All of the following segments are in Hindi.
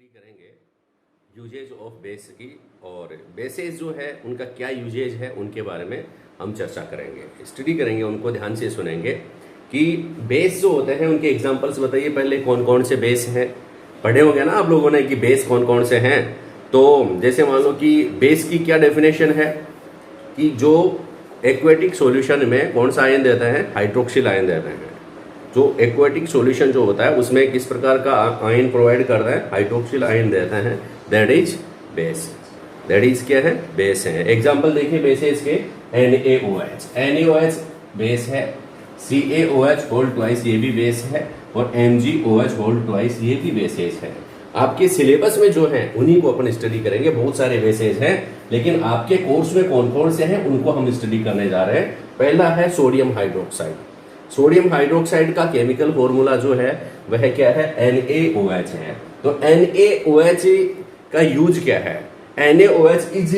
करेंगे यूजेज ऑफ बेस की, और बेसेस जो है उनका क्या यूजेज है उनके बारे में हम चर्चा करेंगे, स्टडी करेंगे, उनको ध्यान से सुनेंगे कि बेस जो होते हैं उनके एग्जांपल्स बताइए। पहले कौन कौन से बेस हैं, पढ़े होंगे ना आप लोगों ने कि बेस कौन कौन से हैं। तो जैसे मान लो कि बेस की क्या डेफिनेशन है कि जो एक्वेटिक सॉल्यूशन में कौन सा आयन देता है, हाइड्रोक्सिल आयन देते हैं। जो एक्वेटिक सॉल्यूशन जो होता है उसमें किस प्रकार का आयन प्रोवाइड करता है, हाइड्रोक्सिल आयन देता है, that is base. That is क्या है, बेस है। एग्जांपल देखिए बेसेस के, NaOH, NaOH बेस है, CaOH होल ट्वाइस ये भी बेस है, और MgOH होल ट्वाइस ये भी बेसेस है। आपके सिलेबस में जो है उन्हीं को अपन स्टडी करेंगे। बहुत सारे बेसेस हैं, लेकिन आपके कोर्स में कौन कौन से हैं उनको हम स्टडी करने जा रहे हैं। पहला है सोडियम हाइड्रोक्साइड। सोडियम हाइड्रोक्साइड का केमिकल फॉर्मूला जो है वह क्या है, NaOH है। तो NaOH का यूज क्या है, NaOH is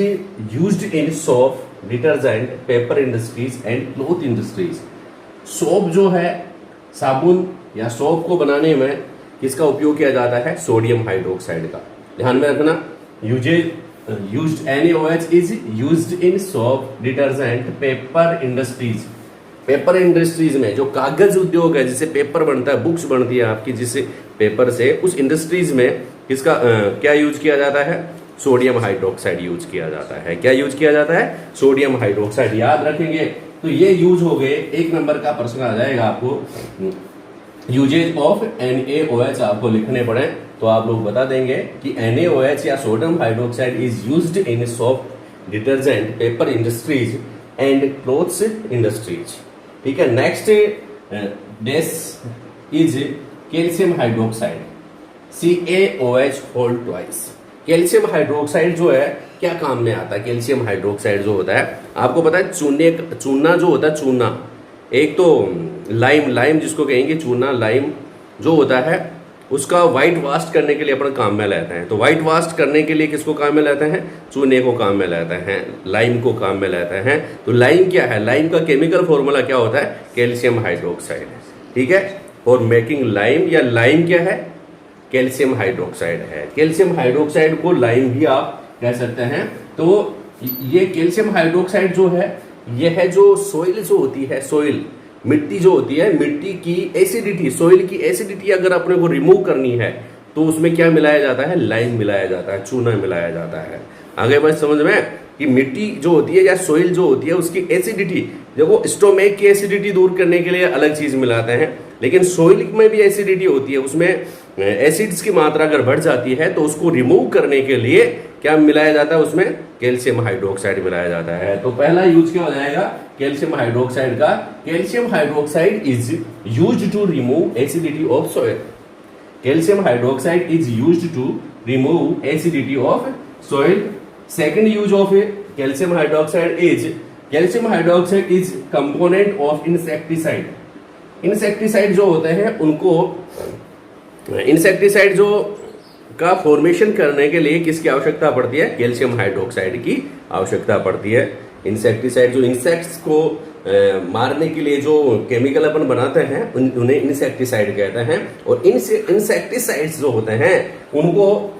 used in soap, detergent, paper industries and cloth industries. Soap जो है, साबुन या सोप को बनाने में किसका उपयोग किया जाता है, सोडियम हाइड्रोक्साइड का। ध्यान में रखना, used NaOH is used in soap, detergent, paper industries. Paper industries में जो कागज उद्योग है, जिससे पेपर बनता है, बुक्स बनती है आपकी जिससे पेपर से, उस इंडस्ट्रीज में किसका क्या यूज किया जाता है, सोडियम हाइड्रोक्साइड यूज किया जाता है। क्या यूज किया जाता है, सोडियम हाइड्रोक्साइड। याद रखेंगे तो ये यूज हो गए। एक नंबर का प्रश्न आ जाएगा आपको, यूजेज ऑफ NaOH आपको लिखने पड़े तो आप लोग बता देंगे कि NaOH या sodium hydroxide is used in soap, detergent, paper industries and clothes industries. ठीक है। Next base is calcium hydroxide, CaOH whole twice. Calcium hydroxide जो है क्या काम में आता है, कैल्शियम हाइड्रोक्साइड जो होता है आपको पता है, चूना जो होता है, चूना, एक तो लाइम जिसको कहेंगे चूना, लाइम जो होता है उसका व्हाइट वाश करने के लिए अपन काम में लाते हैं। तो व्हाइट वाश करने के लिए किसको काम में लाते हैं, चूने को काम में लाते हैं, लाइम को काम में लाते हैं। तो लाइम क्या है, लाइम का केमिकल फॉर्मूला क्या होता है, कैल्शियम हाइड्रोक्साइड। ठीक है। और मेकिंग लाइम, या लाइम क्या है, कैल्शियम हाइड्रोक्साइड है। कैल्शियम हाइड्रोक्साइड को लाइम भी आप कह सकते हैं। तो ये कैल्शियम हाइड्रोक्साइड जो है, यह है जो सोइल जो होती है, सोइल मिट्टी जो होती है, मिट्टी की एसिडिटी, सोइल की एसिडिटी अगर अपने को रिमूव करनी है तो उसमें क्या मिलाया जाता है, लाइम मिलाया जाता है, चूना मिलाया जाता है। आगे बात समझ में कि मिट्टी जो होती है या सोइल जो होती है उसकी एसिडिटी, देखो स्टोमेक की एसिडिटी दूर करने के लिए अलग चीज मिलाते हैं, लेकिन सोइल में भी एसिडिटी होती है, उसमें एसिड्स की मात्रा अगर बढ़ जाती है तो उसको रिमूव करने के लिए क्या मिलाया जाता है, उसमें कैल्शियम हाइड्रोक्साइड मिलाया जाता है। तो पहला यूज क्या हो जाएगा कैल्शियम हाइड्रोक्साइड का, calcium hydroxide is used to remove acidity of soil. Calcium hydroxide is used to remove acidity of soil. Second use of calcium hydroxide is component of insecticide. Insecticide जो होते हैं उनको, इंसेक्टिसाइड जो का फॉर्मेशन करने के लिए किसकी आवश्यकता पड़ती है, कैल्शियम हाइड्रोक्साइड की आवश्यकता पड़ती है। इंसेक्टिसाइड जो इंसेक्ट्स को मारने के लिए जो केमिकल अपन बनाते हैं उन्हें इंसेक्टिसाइड कहते हैं। और इंसेक्टिसाइड्स जो होते हैं उनको,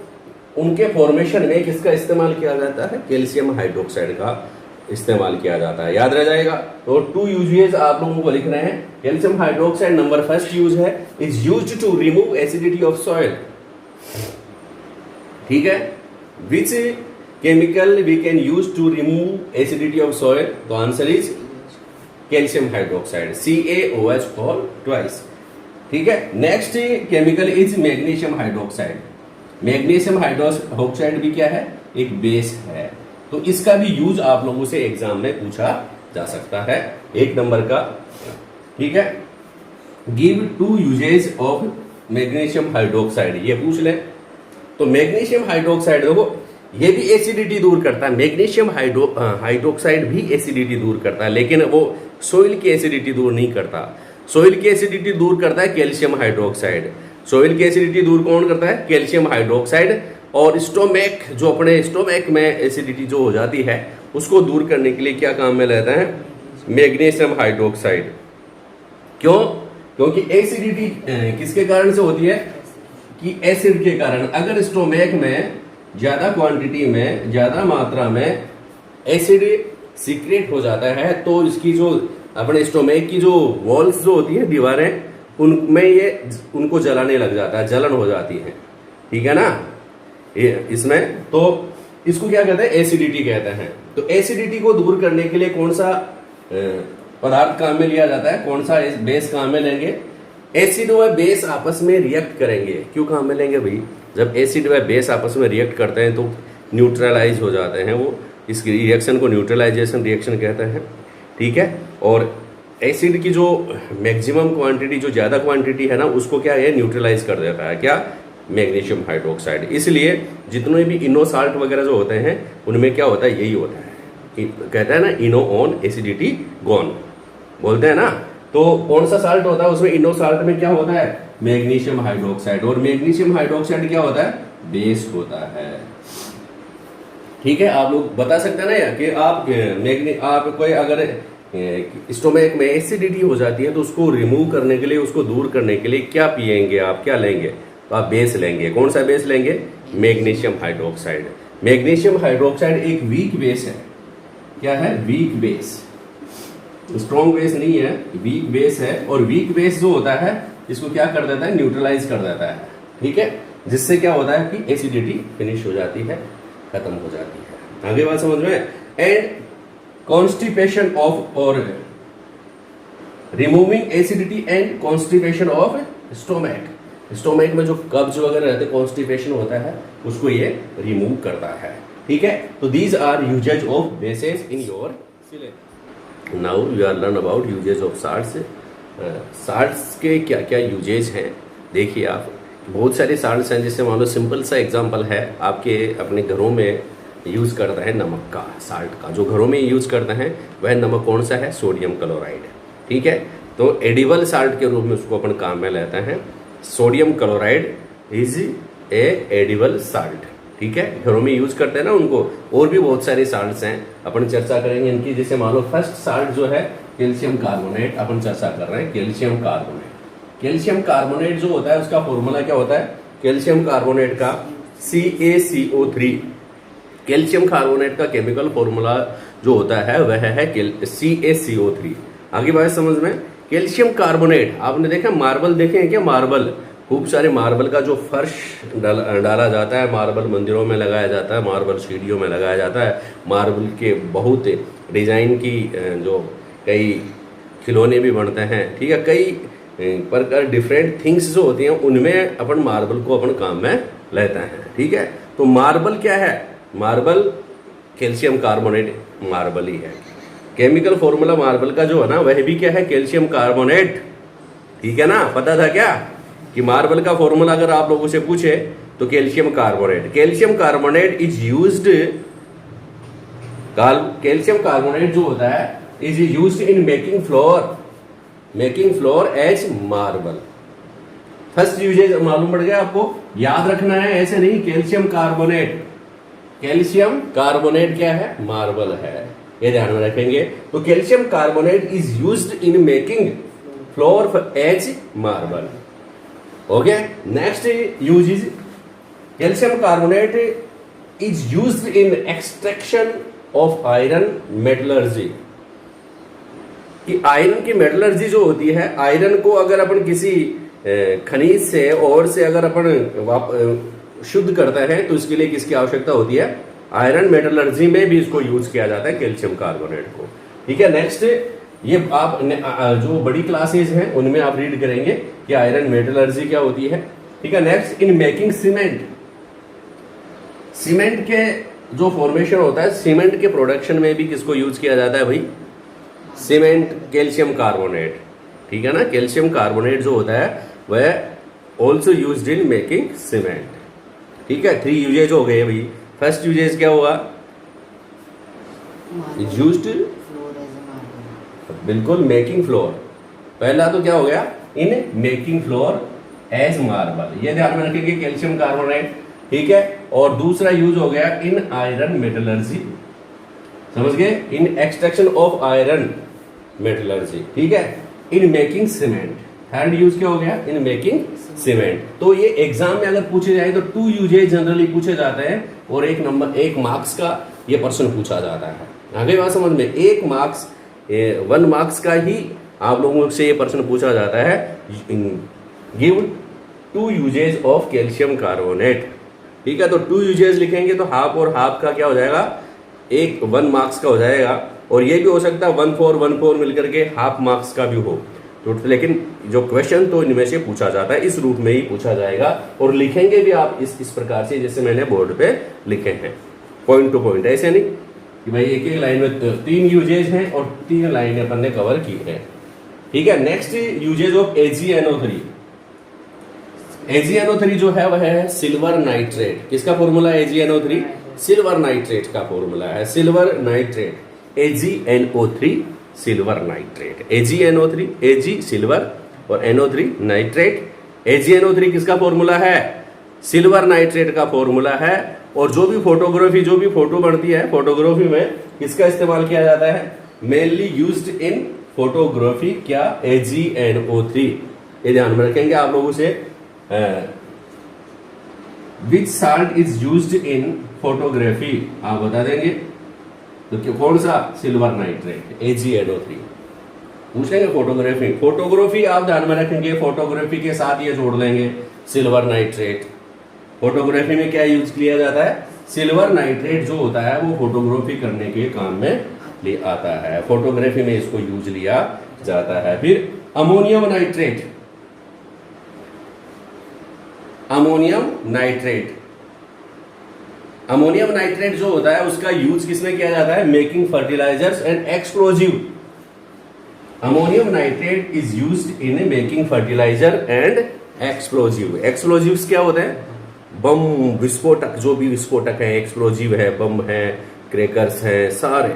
उनके फॉर्मेशन में किसका इस्तेमाल किया जाता है, कैल्शियम हाइड्रोक्साइड का इस्तेमाल किया जाता है। याद रह जाएगा। तो 2 यूजेस आप लोगों को लिखना है। Calcium hydroxide number first use है, is used to remove acidity of soil. ठीक है। Which chemical we can use to remove acidity of soil, तो answer is calcium hydroxide, CaOH whole twice. ठीक है। Next chemical is magnesium hydroxide. Magnesium hydroxide भी क्या है, एक बेस है। तो इसका भी यूज आप लोगों से एग्जाम में पूछा जा सकता है, 1 नंबर का। ठीक है। Give 2 uses of magnesium hydroxide, ये पूछ ले। तो मैग्नीशियम हाइड्रोक्साइड देखो, ये भी एसिडिटी दूर करता है। मैग्नीशियम हाइड्रोक्साइड भी एसिडिटी दूर करता है, लेकिन वो सोइल की एसिडिटी दूर नहीं करता। सोइल की एसिडिटी दूर करता है कैल्शियम हाइड्रोक्साइड। सोइल की एसिडिटी दूर कौन करता है, कैल्शियम हाइड्रोक्साइड। और स्टोमेक, जो अपने स्टोमेक में एसिडिटी जो हो जाती है उसको दूर करने के लिए क्या काम में लेता है, मैग्नीशियम हाइड्रोक्साइड। क्यों, क्योंकि एसिडिटी किसके कारण से होती है, कि एसिड के कारण अगर स्टोमेक में ज्यादा क्वांटिटी में ज्यादा मात्रा में एसिड सीक्रेट हो जाता है तो इसकी जो अपने स्टोमेक की जो वॉल्स जो होती है, दीवारें, उनमें ये उनको जलाने लग जाता है, जलन हो जाती है, ठीक है ना। इसमें तो इसको क्या कहते हैं, एसिडिटी कहते हैं। तो एसिडिटी को दूर करने के लिए कौन सा पदार्थ काम में लिया जाता है, कौन सा बेस काम में लेंगे? एसिड व बेस आपस में रिएक्ट करेंगे। क्यों काम में लेंगे भाई? जब एसिड व बेस आपस में रिएक्ट करते हैं तो न्यूट्रलाइज हो जाते हैं वो, इस रिएक्शन को न्यूट्रलाइजेशन रिएक्शन कहते हैं, ठीक है। और एसिड की जो मैक्सिमम क्वांटिटी, जो ज़्यादा क्वांटिटी है ना, उसको क्या है, न्यूट्रलाइज कर देता है, क्या? Magnesium hydroxide. इसलिए जितने भी इनो साल्ट वगैरह जो होते हैं उनमें क्या होता है, यही होता है, कहते हैं ना, इनो ऑन एसिडिटी गॉन, बोलते हैं ना। तो कौन सा साल्ट होता है उसमें? इनो साल्ट में क्या होता है? Magnesium hydroxide. और मैग्नीशियम हाइड्रोक्साइड क्या होता है? बेस होता है, ठीक है। आप लोग बता सकते हैं ना यार कि आप कोई अगर स्टोमक में एसिडिटी हो जाती है तो उसको रिमूव करने के लिए, उसको दूर करने के लिए क्या पिएंगे आप, क्या लेंगे? तो आप बेस लेंगे। कौन सा बेस लेंगे? Magnesium hydroxide. मैग्नीशियम हाइड्रोक्साइड एक वीक बेस है। क्या है? वीक बेस, स्ट्रॉन्ग बेस नहीं है, वीक बेस है। और वीक बेस जो होता है इसको क्या कर देता है? न्यूट्रलाइज कर देता है, ठीक है। जिससे क्या होता है कि एसिडिटी फिनिश हो जाती है, खत्म हो जाती है। आगे बात समझ में? एंड कॉन्स्टिपेशन ऑफ, और removing acidity and constipation of stomach. Stomach में जो कब्ज वगैरह रहते हैं, कॉन्स्टिपेशन होता है, उसको ये रिमूव करता है, ठीक है। तो these are uses of bases in your syllabus. Now you are learn about uses of salts. Salts के क्या क्या यूजेज हैं देखिए आप। बहुत सारे साल्ट्स हैं, जैसे मान लो सिंपल सा एग्जांपल है, आपके अपने घरों में यूज़ करते हैं नमक का, साल्ट का जो घरों में यूज़ करते हैं वह नमक कौन सा है? सोडियम क्लोराइड, ठीक है। तो एडिबल साल्ट के रूप में उसको अपन काम में लेते हैं। Sodium chloride is a edible salt, ठीक है। घरों में यूज करते हैं ना उनको। और भी बहुत सारे साल्ट्स हैं, अपन चर्चा करेंगे इनकी। जैसे मान लो फर्स्ट साल्ट जो है कैल्शियम कार्बोनेट, अपन चर्चा कर रहे हैं कैल्शियम कार्बोनेट। कैल्शियम कार्बोनेट जो होता है उसका फॉर्मूला क्या होता है? कैल्शियम कार्बोनेट का CaCO3। कैल्शियम कार्बोनेट का केमिकल फॉर्मूला जो होता है वह है CaCO3। आगे बात समझ में? कैल्शियम कार्बोनेट, आपने देखा मार्बल देखे हैं क्या? मार्बल, खूब सारे मार्बल का जो फर्श डाला जाता है, मार्बल मंदिरों में लगाया जाता है, मार्बल सीढ़ियों में लगाया जाता है, मार्बल के बहुत डिजाइन की जो कई खिलौने भी बनते हैं, ठीक है। कई प्रकार डिफरेंट थिंग्स जो होती हैं उनमें अपन मार्बल को अपन काम में लेते हैं, ठीक है। तो मार्बल क्या है? मार्बल कैल्शियम कार्बोनेट मार्बल ही है। केमिकल फॉर्मूला मार्बल का जो है ना वह भी क्या है? कैल्शियम कार्बोनेट, ठीक है ना। पता था क्या कि मार्बल का फॉर्मूला अगर आप लोगों से पूछे तो calcium carbonate. Calcium carbonate is used, calcium carbonate जो होता है is used in making floor as marble. First uses मालूम पड़ गया आपको, याद रखना है, ऐसे नहीं। कैल्शियम कार्बोनेट, कैल्शियम कार्बोनेट क्या है? मार्बल है, ये ध्यान में रखेंगे। तो calcium carbonate is used in making floor as marble. Okay, next use is calcium carbonate is used in extraction of iron metallurgy. कि आयरन की मेटलर्जी जो होती है, आयरन को अगर अपन किसी खनिज से और से अगर अपन शुद्ध करते हैं तो इसके लिए किसकी आवश्यकता होती है? आयरन मेटलर्जी में भी इसको यूज किया जाता है कैल्शियम कार्बोनेट को, ठीक है। नेक्स्ट ये आप जो बड़ी क्लासेज हैं उनमें आप रीड करेंगे कि आयरन मेटलर्जी क्या होती है, ठीक है। Next in making cement, cement के जो फॉर्मेशन होता है, सीमेंट के प्रोडक्शन में भी किसको यूज किया जाता है भाई? सीमेंट, कैल्शियम कार्बोनेट, ठीक है ना। कैल्शियम कार्बोनेट जो होता है वह also used in making cement, ठीक है। 3 यूजेज हो गए भाई। फर्स्ट यूजेज क्या हुआ? यूज्ड, बिल्कुल, मेकिंग फ्लोर। पहला तो क्या हो गया? In making floor as marble, ये ध्यान में रखेंगे, कैल्शियम कार्बोनेट, ठीक है। और दूसरा यूज हो गया इन आयरन मेटलर्जी, समझ गए? इन एक्सट्रैक्शन ऑफ आयरन मेटलर्जी, ठीक है। In making cement, third use क्या हो गया, इन मेकिंग सीमेंट। तो ये एग्जाम में अगर पूछे जाए तो 2 यूजेज जनरली पूछे जाते हैं और 1 मार्क्स का ये प्रश्न पूछा जाता है। आगे बात समझ में, 1 मार्क्स का ही आप लोगों से ये प्रश्न पूछा जाता है, give 2 uses of calcium carbonate. ठीक है, तो 2 यूजेज लिखेंगे तो हाफ और हाफ का क्या हो जाएगा, 1 मार्क्स का हो जाएगा। और ये भी हो सकता है 1 4 मिलकर के हाफ मार्क्स का भी हो। तो लेकिन जो क्वेश्चन तो इनमें से पूछा जाता है, इस रूप में ही पूछा जाएगा और लिखेंगे भी आप इस प्रकार से जैसे मैंने बोर्ड पे लिखे हैं, पॉइंट टू पॉइंट। ऐसे नहीं कि भाई एक लाइन में 3 यूजेज हैं और 3 लाइनें अपन ने कवर की है। ठीक है, next usage of AgNO3। AgNO3 जो है वह है सिल्वर नाइट्रेट। किसका फॉर्मूला है AgNO3? सिल्वर नाइट्रेट का फॉर्मूला है, silver nitrate, AgNO3 silver nitrate. AgNO3, Ag silver और NO3 नाइट्रेट। AgNO3 किसका फॉर्मूला है? सिल्वर नाइट्रेट का फॉर्मूला है। और जो भी फोटोग्राफी, जो भी फोटो बनती है, फोटोग्राफी में किसका इस्तेमाल किया जाता है? मेनली यूज्ड इन फोटोग्राफी क्या? AgNO3। ये ध्यान में रखेंगे आप लोगों से। Which salt is used in photography, आप बता देंगे तो कौन सा? Silver nitrate, AgNO3। पूछेंगे फोटोग्राफी, फोटोग्राफी आप ध्यान में रखेंगे, फोटोग्राफी के साथ ये जोड़ लेंगे सिल्वर नाइट्रेट। फोटोग्राफी में क्या यूज किया जाता है? सिल्वर नाइट्रेट जो होता है वो फोटोग्राफी करने के काम में ले आता है, फोटोग्राफी में इसको यूज लिया जाता है। फिर ammonium nitrate, ammonium nitrate, ammonium nitrate जो होता है उसका यूज किसमें किया जाता है? Making fertilisers and explosive. Ammonium nitrate is used in making fertiliser and explosive. Explosives क्या होते हैं? बम, विस्फोटक, जो भी विस्फोटक है, एक्सप्लोजिव है, बम है, क्रैकर्स है, सारे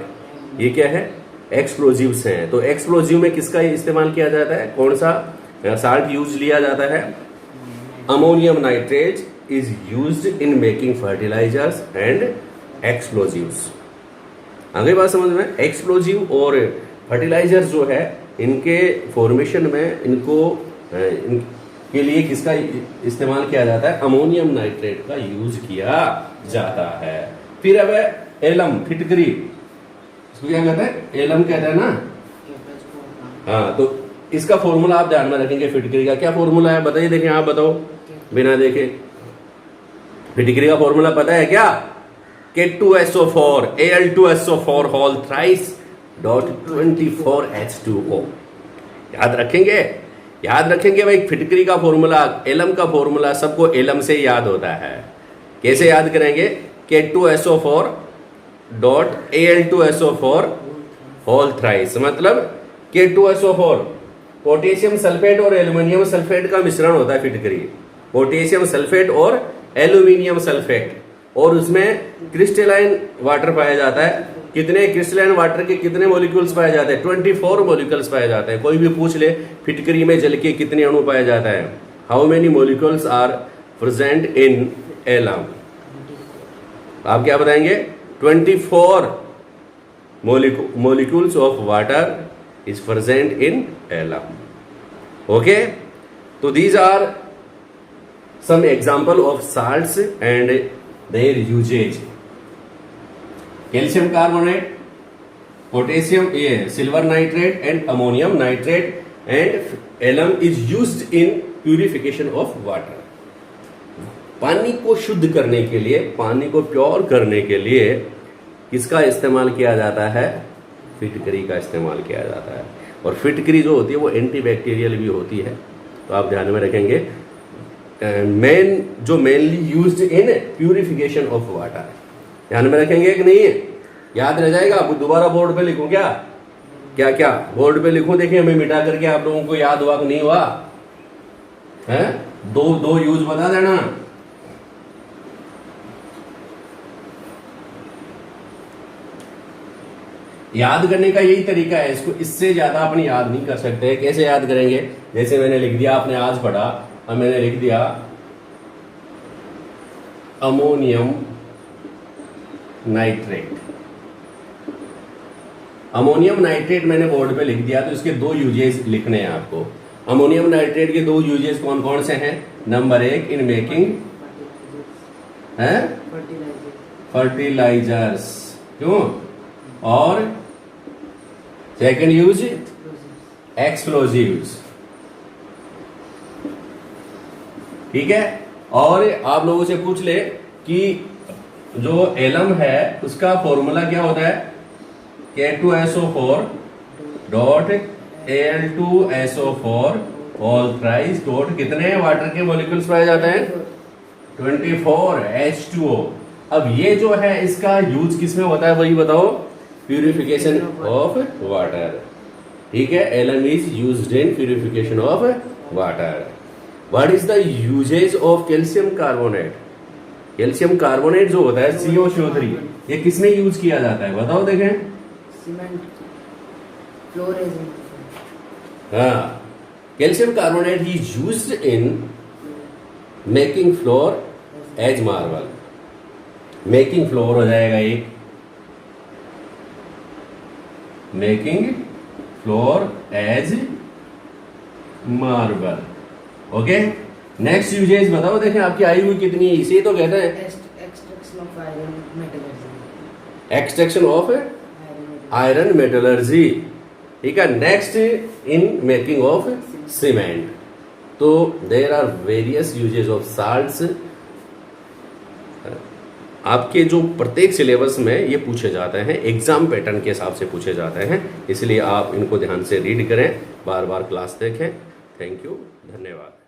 ये क्या है? एक्सप्लोजिव्स हैं। तो एक्सप्लोजिव में किसका इस्तेमाल किया जाता है? कौन सा साल्ट यूज लिया जाता है? Ammonium nitrate is used in making fertilizers and explosives। आगे बात समझ में, एक्सप्लोजिव और फर्टिलाइजर जो है इनके फॉर्मेशन में इनके लिए किसका इस्तेमाल किया जाता है? अमोनियम नाइट्रेट का यूज किया जाता है। फिर अब एलम, फिटकरी, इसको क्या कहते हैं? एलम कहते हैं ना। हाँ, तो इसका फॉर्मूला आप ध्यान में रखेंगे। फिटकरी का क्या फॉर्मूला है बताइए, देखें आप बताओ बिना देखे। फिटकरी का फॉर्मूला पता है क्या? K2SO4 Al2SO4 whole thrice dot 24H2O। याद रखेंगे, याद रखेंगे भाई। फिटकरी का फॉर्मूला, एलम का फॉर्मूला सबको एलम से याद होता है। कैसे याद करेंगे? K2SO4 dot Al2SO4 whole thrice, मतलब K2SO4 पोटेशियम सल्फेट और एल्यूमिनियम सल्फेट का मिश्रण होता है फिटकरी। पोटेशियम सल्फेट और एल्यूमिनियम सल्फेट, और उसमें क्रिस्टलाइन वाटर पाया जाता है। कितने क्रिस्टलाइन वाटर के कितने मॉलिक्यूल्स पाए जाते हैं? 24 मॉलिक्यूल्स पाए जाते हैं। कोई भी पूछ ले फिटकरी में जल के कितने अणु पाए जाता है? How many molecules are present in alum? आप क्या बताएंगे? 24 molecules of water is present in alum. Okay, so these are some example of salts and their usage. Calcium carbonate, potassium, silver nitrate and ammonium nitrate, and alum is used in purification of water. पानी को शुद्ध करने के लिए, पानी को प्योर करने के लिए किसका इस्तेमाल किया जाता है? फिटकरी का इस्तेमाल किया जाता है। और फिटकरी जो होती है वो एंटीबैक्टीरियल भी होती है, तो आप ध्यान में रखेंगे। जो mainly used in purification of water, ध्यान में रखेंगे कि नहीं? याद रह जाएगा? अब दोबारा बोर्ड पे लिखूं क्या? क्या क्या बोर्ड पे लिखूं? देखिए हमें मिटा करके आप लोगों को याद हुआ कि नहीं हुआ है? दो यूज बता देना। याद करने का यही तरीका है, इसको इससे ज्यादा अपन याद नहीं कर सकते। कैसे याद करेंगे? जैसे मैंने लिख दिया, आपने आज पढ़ा, अब मैंने लिख दिया अमोनियम नाइट्रेट। अमोनियम नाइट्रेट मैंने बोर्ड पे लिख दिया, तो इसके 2 यूजेस लिखने हैं आपको। अमोनियम नाइट्रेट के दो यूजेस कौन कौन से हैं? नंबर 1 इन मेकिंग है फर्टिलाइजर्स, क्यों? और सेकंड यूज एक्सप्लोजिव्स, ठीक है। और आप लोगों से पूछ ले कि जो एलम है उसका फॉर्मूला क्या होता है? K2SO4 dot Al2SO4 all thrice dot कितने वाटर के मॉलिक्यूल्स पाए जाते हैं? 24 H2O। अब ये जो है इसका यूज किस में होता है वही बताओ? प्यूरिफिकेशन ऑफ वाटर, ठीक है। Alum is used in purification of water. What is the uses of calcium carbonate? Calcium carbonate जो होता है COCO3, ये किसमें यूज किया जाता है बताओ देखें? सीमेंट, फ्लोर, हाँ, calcium carbonate is used in making floor as marble. Making floor हो जाएगा एक, making floor as marble. Okay, next uses बताओ देखें आपकी आई हुई कितनी है? इसे तो कहते हैं extraction of iron metallurgy. Extraction of iron metallurgy, ठीक है। Next in making of cement. तो there are various uses of salts. आपके जो प्रत्येक सिलेबस में ये पूछे जाते हैं, एग्जाम पैटर्न के हिसाब से पूछे जाते हैं, इसलिए आप इनको ध्यान से रीड करें, बार बार क्लास देखें। थैंक यू, धन्यवाद।